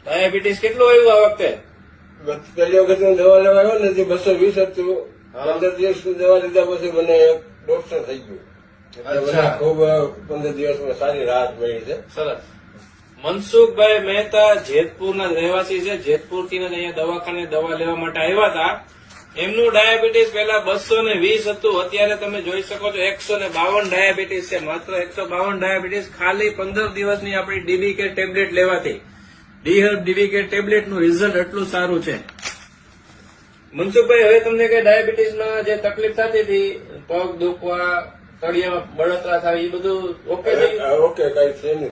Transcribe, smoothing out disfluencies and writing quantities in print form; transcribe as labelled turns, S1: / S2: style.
S1: Diabetes કેટલું આવ્યું આ વખતે?
S2: પહેલી વખત હું દવા લેવા આવ્યો ને 220 હતું. 15 દિવસ દવા લીધા પછી મને 150 થઈ ગયું. એટલે મને
S1: અચ્છા.
S2: ખૂબ 15 દિવસમાં સારી રાહત મળી છે.
S1: સરસ. મનસુખભાઈ મહેતા જેતપુરના જ રહેવાસી છે. જેતપુરથી જ અહીંયા દવાખાને દવા લેવા માટે આવ્યા હતા. એમનું ડાયાબિટીસ પહેલા 220 હતું, અત્યારે તમે જોઈ શકો છો 152 ડાયાબિટીસ છે. માત્ર 152 ડાયાબિટીસ ખાલી 15 દિવસની આપણી ડીબીકે ટેબ્લેટ લેવાથી. ડીહર્બ ડીબીકે ટેબ્લેટનું રિઝલ્ટ એટલું સારું છે. મનસુખભાઈ, હવે તમને કઈ ડાયાબિટીસમાં જે તકલીફ થતી હતી, પગ દુખવા, તળિયામાં બળતરા થાય, એ બધું ઓકે થઈ ગયું?
S2: ઓકે, કઈ છે નહીં.